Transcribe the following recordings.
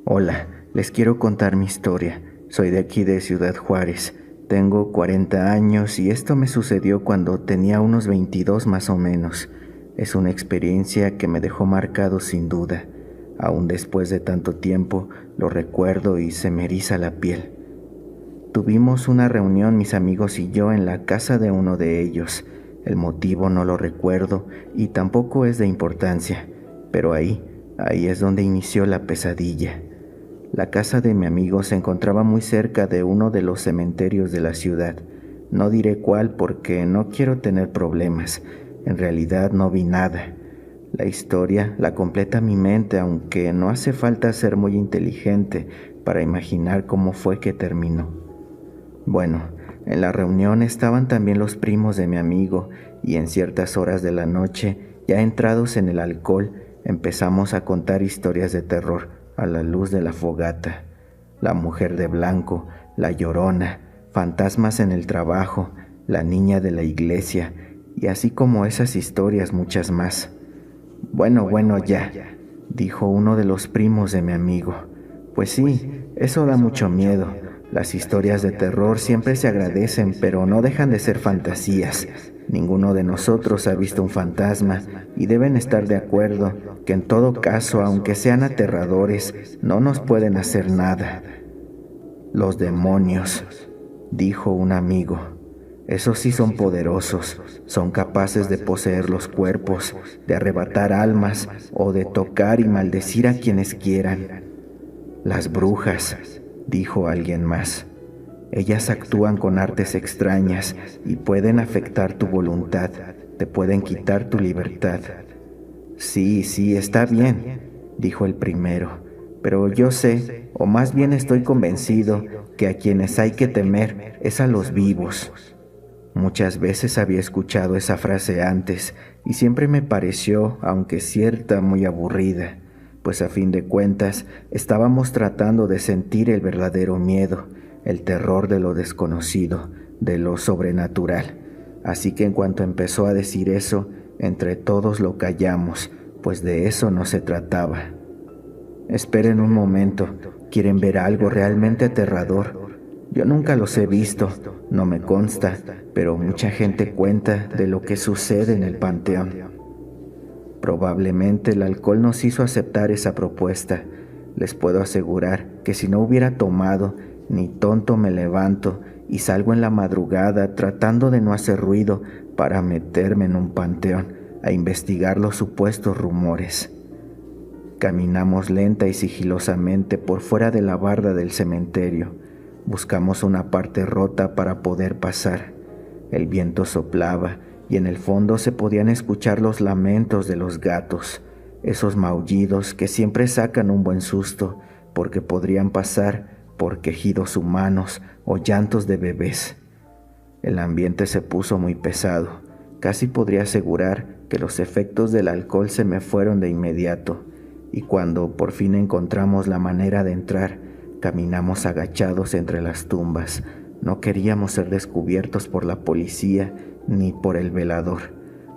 Hola, les quiero contar mi historia. Soy de aquí de Ciudad Juárez. Tengo 40 años y esto me sucedió cuando tenía unos 22 más o menos. Es una experiencia que me dejó marcado sin duda. Aún después de tanto tiempo, lo recuerdo y se me eriza la piel. Tuvimos una reunión mis amigos y yo en la casa de uno de ellos. El motivo no lo recuerdo y tampoco es de importancia, pero ahí es donde inició la pesadilla. La casa de mi amigo se encontraba muy cerca de uno de los cementerios de la ciudad. No diré cuál porque no quiero tener problemas. En realidad no vi nada. La historia la completa mi mente, aunque no hace falta ser muy inteligente para imaginar cómo fue que terminó. Bueno, en la reunión estaban también los primos de mi amigo y en ciertas horas de la noche, ya entrados en el alcohol, empezamos a contar historias de terror a la luz de la fogata. La mujer de blanco, la llorona, fantasmas en el trabajo, la niña de la iglesia y así como esas historias muchas más. Bueno, ya, dijo uno de los primos de mi amigo. Pues sí, eso da mucho miedo. Las historias de terror siempre se agradecen, pero no dejan de ser fantasías. Ninguno de nosotros ha visto un fantasma y deben estar de acuerdo que en todo caso, aunque sean aterradores, no nos pueden hacer nada. Los demonios, dijo un amigo. Esos sí son poderosos, son capaces de poseer los cuerpos, de arrebatar almas o de tocar y maldecir a quienes quieran. Las brujas, dijo alguien más. Ellas actúan con artes extrañas y pueden afectar tu voluntad, te pueden quitar tu libertad. Sí, está bien, dijo el primero, pero yo sé, o más bien estoy convencido, que a quienes hay que temer es a los vivos. Muchas veces había escuchado esa frase antes y siempre me pareció, aunque cierta, muy aburrida, pues a fin de cuentas estábamos tratando de sentir el verdadero miedo, el terror de lo desconocido, de lo sobrenatural. Así que en cuanto empezó a decir eso, entre todos lo callamos, pues de eso no se trataba. Esperen un momento, ¿quieren ver algo realmente aterrador? Yo nunca los he visto, no me consta, pero mucha gente cuenta de lo que sucede en el panteón. Probablemente el alcohol nos hizo aceptar esa propuesta. Les puedo asegurar que si no hubiera tomado, ni tonto me levanto y salgo en la madrugada tratando de no hacer ruido para meterme en un panteón a investigar los supuestos rumores. Caminamos lenta y sigilosamente por fuera de la barda del cementerio. Buscamos una parte rota para poder pasar. El viento soplaba y en el fondo se podían escuchar los lamentos de los gatos, esos maullidos que siempre sacan un buen susto porque podrían pasar por quejidos humanos o llantos de bebés. El ambiente se puso muy pesado. Casi podría asegurar que los efectos del alcohol se me fueron de inmediato, y cuando por fin encontramos la manera de entrar, caminamos agachados entre las tumbas. No queríamos ser descubiertos por la policía ni por el velador.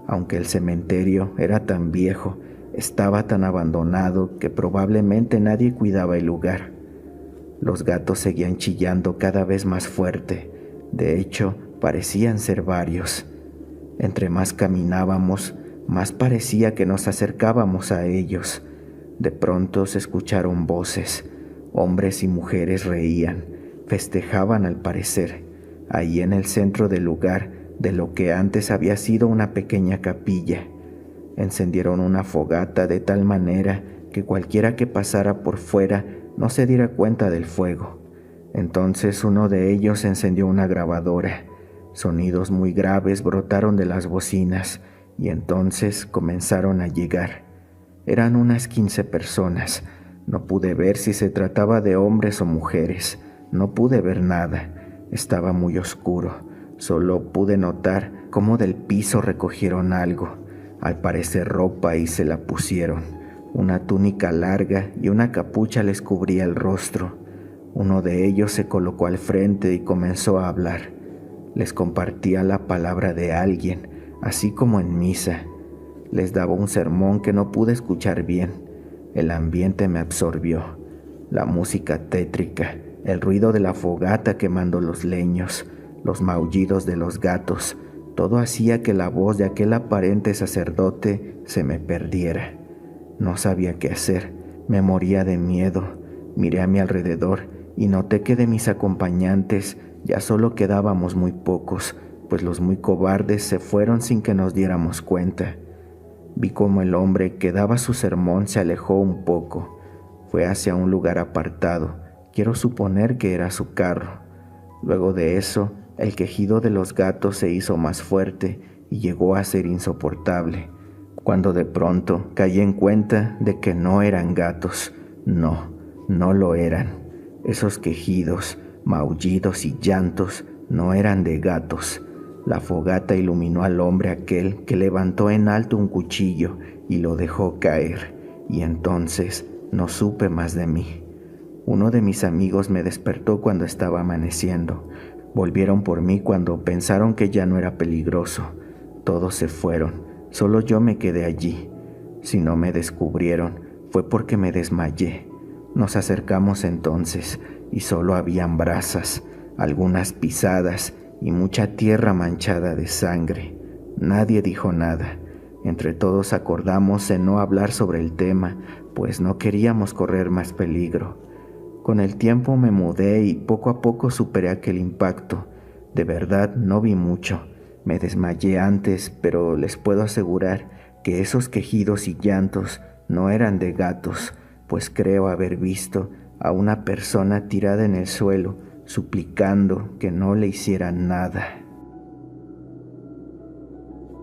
Aunque el cementerio era tan viejo, estaba tan abandonado que probablemente nadie cuidaba el lugar. Los gatos seguían chillando cada vez más fuerte. De hecho, parecían ser varios. Entre más caminábamos, más parecía que nos acercábamos a ellos. De pronto se escucharon voces. Hombres y mujeres reían, festejaban al parecer, ahí en el centro del lugar de lo que antes había sido una pequeña capilla. Encendieron una fogata de tal manera que cualquiera que pasara por fuera no se diera cuenta del fuego. Entonces uno de ellos encendió una grabadora. Sonidos muy graves brotaron de las bocinas y entonces comenzaron a llegar. Eran unas 15 personas. No pude ver si se trataba de hombres o mujeres. No pude ver nada. Estaba muy oscuro. Solo pude notar cómo del piso recogieron algo. Al parecer ropa y se la pusieron. Una túnica larga y una capucha les cubría el rostro. Uno de ellos se colocó al frente y comenzó a hablar. Les compartía la palabra de alguien, así como en misa. Les daba un sermón que no pude escuchar bien. El ambiente me absorbió. la música tétrica, el ruido de la fogata quemando los leños, los maullidos de los gatos, todo hacía que la voz de aquel aparente sacerdote se me perdiera. No sabía qué hacer, me moría de miedo. Miré a mi alrededor y noté que de mis acompañantes ya solo quedábamos muy pocos, pues los muy cobardes se fueron sin que nos diéramos cuenta. Vi cómo el hombre que daba su sermón se alejó un poco. Fue hacia un lugar apartado, quiero suponer que era su carro. Luego de eso, el quejido de los gatos se hizo más fuerte y llegó a ser insoportable, cuando de pronto caí en cuenta de que no eran gatos. No lo eran. Esos quejidos, maullidos y llantos no eran de gatos. La fogata iluminó al hombre aquel que levantó en alto un cuchillo y lo dejó caer, y entonces no supe más de mí. Uno de mis amigos me despertó cuando estaba amaneciendo. Volvieron por mí cuando pensaron que ya no era peligroso. Todos se fueron, solo yo me quedé allí. Si no me descubrieron, fue porque me desmayé. Nos acercamos entonces y solo habían brasas, algunas pisadas y mucha tierra manchada de sangre. Nadie dijo nada. Entre todos acordamos en no hablar sobre el tema, pues no queríamos correr más peligro. Con el tiempo me mudé y poco a poco superé aquel impacto. De verdad no vi mucho. Me desmayé antes, pero les puedo asegurar que esos quejidos y llantos no eran de gatos, pues creo haber visto a una persona tirada en el suelo, suplicando que no le hicieran nada.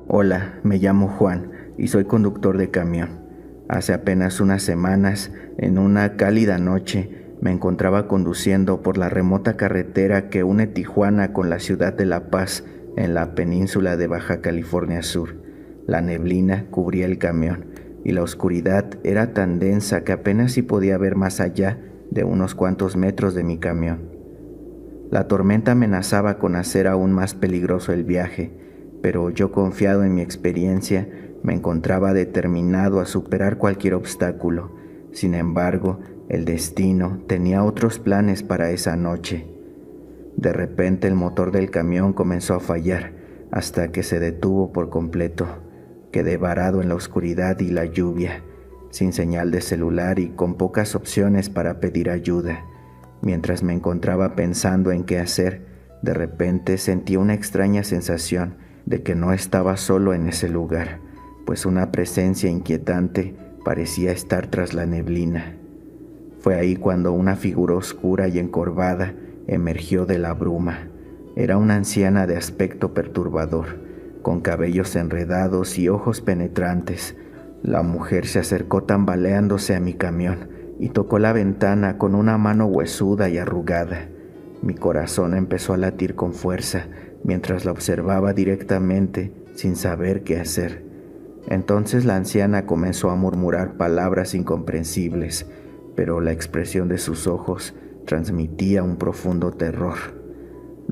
Hola, me llamo Juan y soy conductor de camión. Hace apenas unas semanas, en una cálida noche, me encontraba conduciendo por la remota carretera que une Tijuana con la ciudad de La Paz, en la península de Baja California Sur. La neblina cubría el camión y la oscuridad era tan densa que apenas si podía ver más allá de unos cuantos metros de mi camión. La tormenta amenazaba con hacer aún más peligroso el viaje, pero yo, confiado en mi experiencia, me encontraba determinado a superar cualquier obstáculo. Sin embargo, el destino tenía otros planes para esa noche. De repente el motor del camión comenzó a fallar hasta que se detuvo por completo. Quedé varado en la oscuridad y la lluvia, sin señal de celular y con pocas opciones para pedir ayuda. Mientras me encontraba pensando en qué hacer, de repente sentí una extraña sensación de que no estaba solo en ese lugar, pues una presencia inquietante parecía estar tras la neblina. Fue ahí cuando una figura oscura y encorvada emergió de la bruma. Era una anciana de aspecto perturbador, con cabellos enredados y ojos penetrantes. La mujer se acercó tambaleándose a mi camión y tocó la ventana con una mano huesuda y arrugada. Mi corazón empezó a latir con fuerza mientras la observaba directamente sin saber qué hacer. Entonces la anciana comenzó a murmurar palabras incomprensibles, pero la expresión de sus ojos transmitía un profundo terror.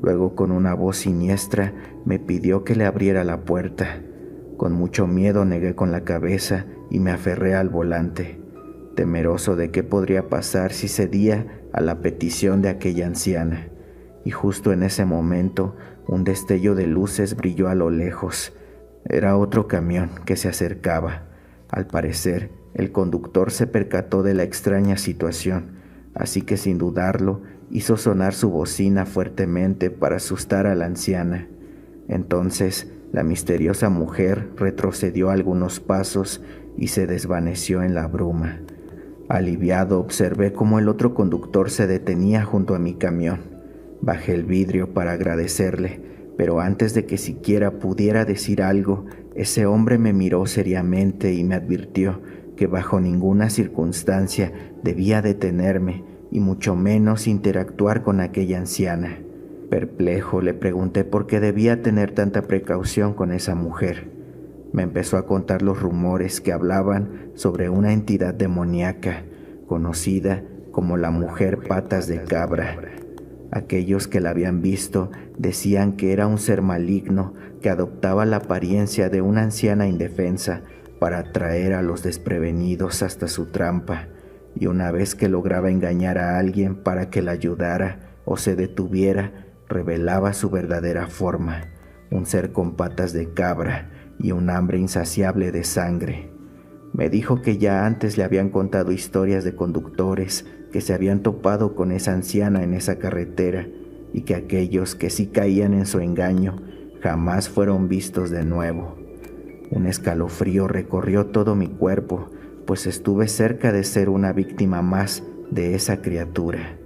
Luego, con una voz siniestra, me pidió que le abriera la puerta. Con mucho miedo negué con la cabeza y me aferré al volante, temeroso de qué podría pasar si cedía a la petición de aquella anciana. Y justo en ese momento, un destello de luces brilló a lo lejos. Era otro camión que se acercaba. Al parecer, el conductor se percató de la extraña situación, así que sin dudarlo, hizo sonar su bocina fuertemente para asustar a la anciana. Entonces, la misteriosa mujer retrocedió algunos pasos y se desvaneció en la bruma. Aliviado, observé cómo el otro conductor se detenía junto a mi camión. Bajé el vidrio para agradecerle, pero antes de que siquiera pudiera decir algo, ese hombre me miró seriamente y me advirtió que bajo ninguna circunstancia debía detenerme y mucho menos interactuar con aquella anciana. Perplejo, le pregunté por qué debía tener tanta precaución con esa mujer. Me empezó a contar los rumores que hablaban sobre una entidad demoníaca, conocida como la mujer patas de cabra. Aquellos que la habían visto decían que era un ser maligno que adoptaba la apariencia de una anciana indefensa para atraer a los desprevenidos hasta su trampa, y una vez que lograba engañar a alguien para que la ayudara o se detuviera, revelaba su verdadera forma, un ser con patas de cabra y un hambre insaciable de sangre. Me dijo que ya antes le habían contado historias de conductores que se habían topado con esa anciana en esa carretera y que aquellos que sí caían en su engaño jamás fueron vistos de nuevo. Un escalofrío recorrió todo mi cuerpo, pues estuve cerca de ser una víctima más de esa criatura.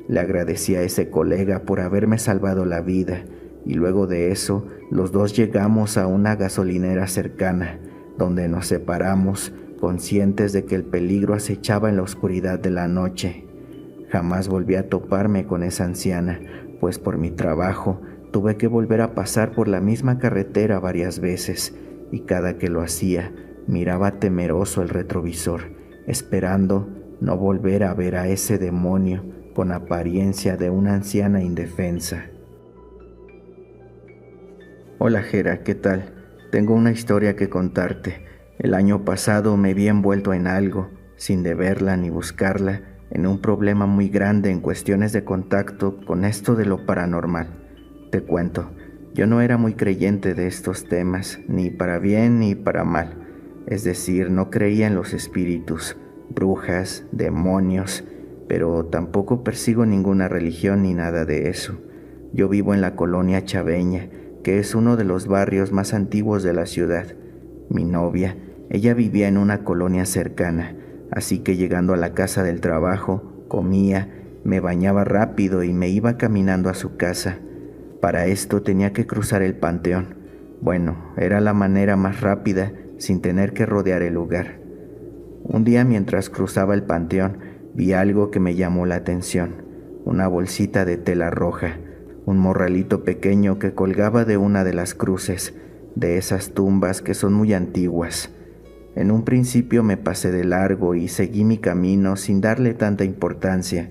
Le agradecí a ese colega por haberme salvado la vida y luego de eso los dos llegamos a una gasolinera cercana, donde nos separamos, conscientes de que el peligro acechaba en la oscuridad de la noche. Jamás volví a toparme con esa anciana, pues por mi trabajo tuve que volver a pasar por la misma carretera varias veces, y cada que lo hacía, miraba temeroso el retrovisor, esperando no volver a ver a ese demonio con apariencia de una anciana indefensa. Hola Jera, ¿qué tal? Tengo una historia que contarte. El año pasado me vi envuelto en algo, sin deberla ni buscarla, en un problema muy grande en cuestiones de contacto con esto de lo paranormal. Te cuento, yo no era muy creyente de estos temas, ni para bien ni para mal. Es decir, no creía en los espíritus, brujas, demonios, pero tampoco persigo ninguna religión ni nada de eso. Yo vivo en la colonia Chaveña, que es uno de los barrios más antiguos de la ciudad. Mi novia, ella vivía en una colonia cercana, así que llegando a la casa del trabajo, comía, me bañaba rápido y me iba caminando a su casa. Para esto tenía que cruzar el panteón. Bueno, era la manera más rápida sin tener que rodear el lugar. Un día mientras cruzaba el panteón, vi algo que me llamó la atención, una bolsita de tela roja, un morralito pequeño que colgaba de una de las cruces, de esas tumbas que son muy antiguas. En un principio me pasé de largo y seguí mi camino sin darle tanta importancia.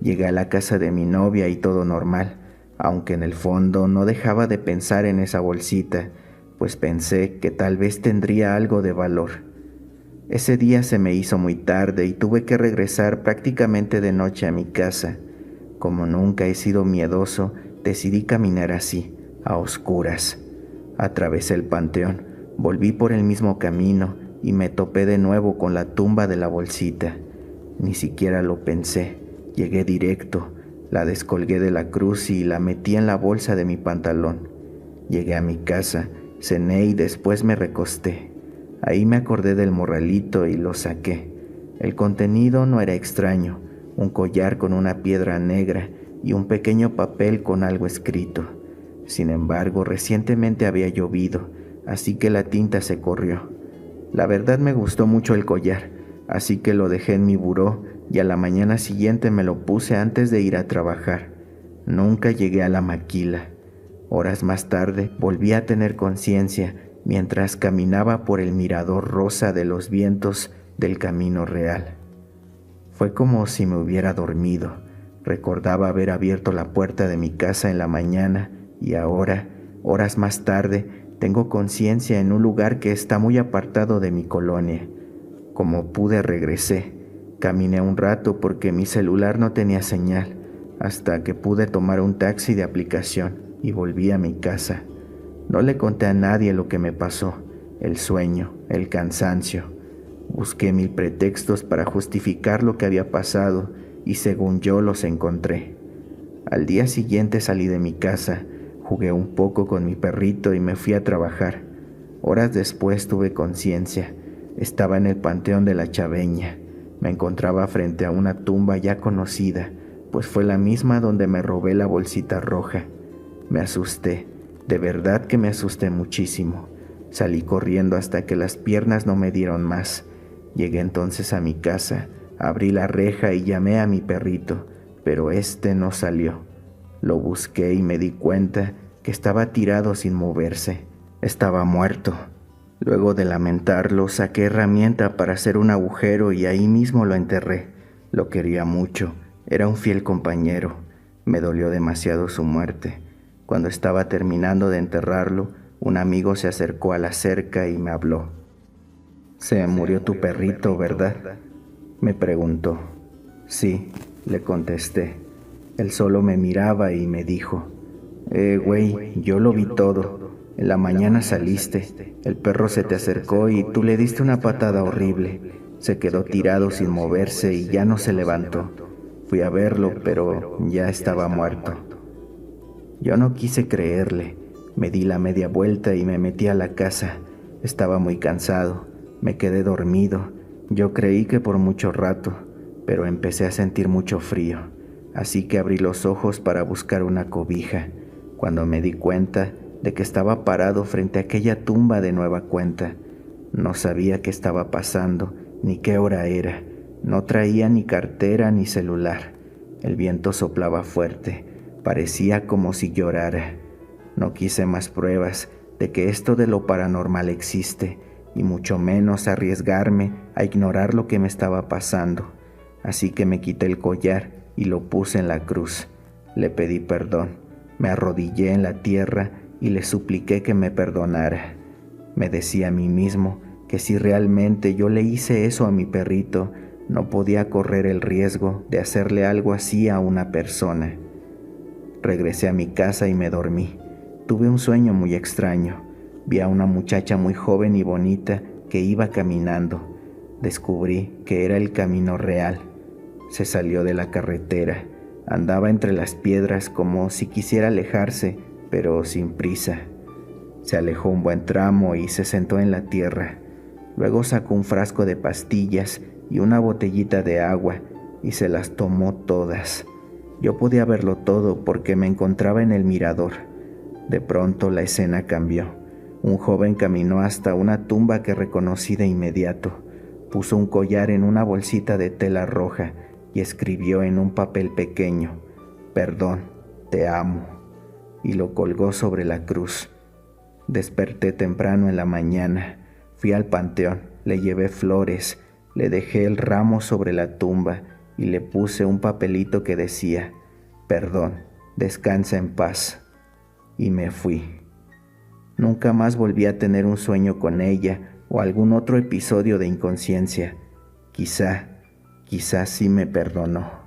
Llegué a la casa de mi novia y todo normal, aunque en el fondo no dejaba de pensar en esa bolsita, pues pensé que tal vez tendría algo de valor. Ese día se me hizo muy tarde y tuve que regresar prácticamente de noche a mi casa. Como nunca he sido miedoso, decidí caminar así, a oscuras. Atravesé el panteón, volví por el mismo camino y me topé de nuevo con la tumba de la bolsita. Ni siquiera lo pensé, llegué directo, la descolgué de la cruz y la metí en la bolsa de mi pantalón. Llegué a mi casa, cené y después me recosté. Ahí me acordé del morralito y lo saqué. El contenido no era extraño, un collar con una piedra negra y un pequeño papel con algo escrito. Sin embargo, recientemente había llovido, así que la tinta se corrió. La verdad me gustó mucho el collar, así que lo dejé en mi buró y a la mañana siguiente me lo puse antes de ir a trabajar. Nunca llegué a la maquila. Horas más tarde volví a tener conciencia mientras caminaba por el mirador rosa de los vientos del Camino Real. Fue como si me hubiera dormido. Recordaba haber abierto la puerta de mi casa en la mañana y ahora, horas más tarde, tengo conciencia en un lugar que está muy apartado de mi colonia. Como pude, regresé. Caminé un rato porque mi celular no tenía señal, hasta que pude tomar un taxi de aplicación y volví a mi casa. No le conté a nadie lo que me pasó, el sueño, el cansancio. Busqué mil pretextos para justificar lo que había pasado y según yo los encontré. Al día siguiente salí de mi casa, jugué un poco con mi perrito y me fui a trabajar. Horas después tuve conciencia. Estaba en el panteón de la Chaveña. Me encontraba frente a una tumba ya conocida, pues fue la misma donde me robé la bolsita roja. Me asusté. De verdad que me asusté muchísimo. Salí corriendo hasta que las piernas no me dieron más. Llegué entonces a mi casa, abrí la reja y llamé a mi perrito, pero este no salió. Lo busqué y me di cuenta que estaba tirado sin moverse. Estaba muerto. Luego de lamentarlo, saqué herramienta para hacer un agujero y ahí mismo lo enterré. Lo quería mucho, era un fiel compañero. Me dolió demasiado su muerte. Cuando estaba terminando de enterrarlo, un amigo se acercó a la cerca y me habló. Se murió tu perrito, ¿verdad? me preguntó. Sí, le contesté. Él solo me miraba y me dijo, güey, yo lo vi todo. En la mañana saliste, el perro se te acercó y tú le diste una patada horrible. Se quedó tirado sin moverse y ya no se levantó. Fui a verlo, pero ya estaba muerto. Yo no quise creerle. Me di la media vuelta y me metí a la casa. Estaba muy cansado. Me quedé dormido. Yo creí que por mucho rato, pero empecé a sentir mucho frío. Así que abrí los ojos para buscar una cobija. Cuando me di cuenta de que estaba parado frente a aquella tumba de nueva cuenta. No sabía qué estaba pasando, ni qué hora era. No traía ni cartera ni celular. El viento soplaba fuerte. Parecía como si llorara. No quise más pruebas de que esto de lo paranormal existe, y mucho menos arriesgarme a ignorar lo que me estaba pasando. Así que me quité el collar y lo puse en la cruz. Le pedí perdón. Me arrodillé en la tierra y le supliqué que me perdonara. Me decía a mí mismo que si realmente yo le hice eso a mi perrito, no podía correr el riesgo de hacerle algo así a una persona. Regresé a mi casa y me dormí. Tuve un sueño muy extraño. Vi a una muchacha muy joven y bonita que iba caminando. Descubrí que era el camino real. Se salió de la carretera. Andaba entre las piedras como si quisiera alejarse, pero sin prisa. Se alejó un buen tramo y se sentó en la tierra. Luego sacó un frasco de pastillas y una botellita de agua y se las tomó todas. Yo podía verlo todo porque me encontraba en el mirador. De pronto la escena cambió. Un joven caminó hasta una tumba que reconocí de inmediato. Puso un collar en una bolsita de tela roja y escribió en un papel pequeño, «Perdón, te amo», y lo colgó sobre la cruz. Desperté temprano en la mañana, fui al panteón, le llevé flores, le dejé el ramo sobre la tumba y le puse un papelito que decía, «Perdón, descansa en paz», y me fui. Nunca más volví a tener un sueño con ella o algún otro episodio de inconsciencia. Quizás sí me perdonó.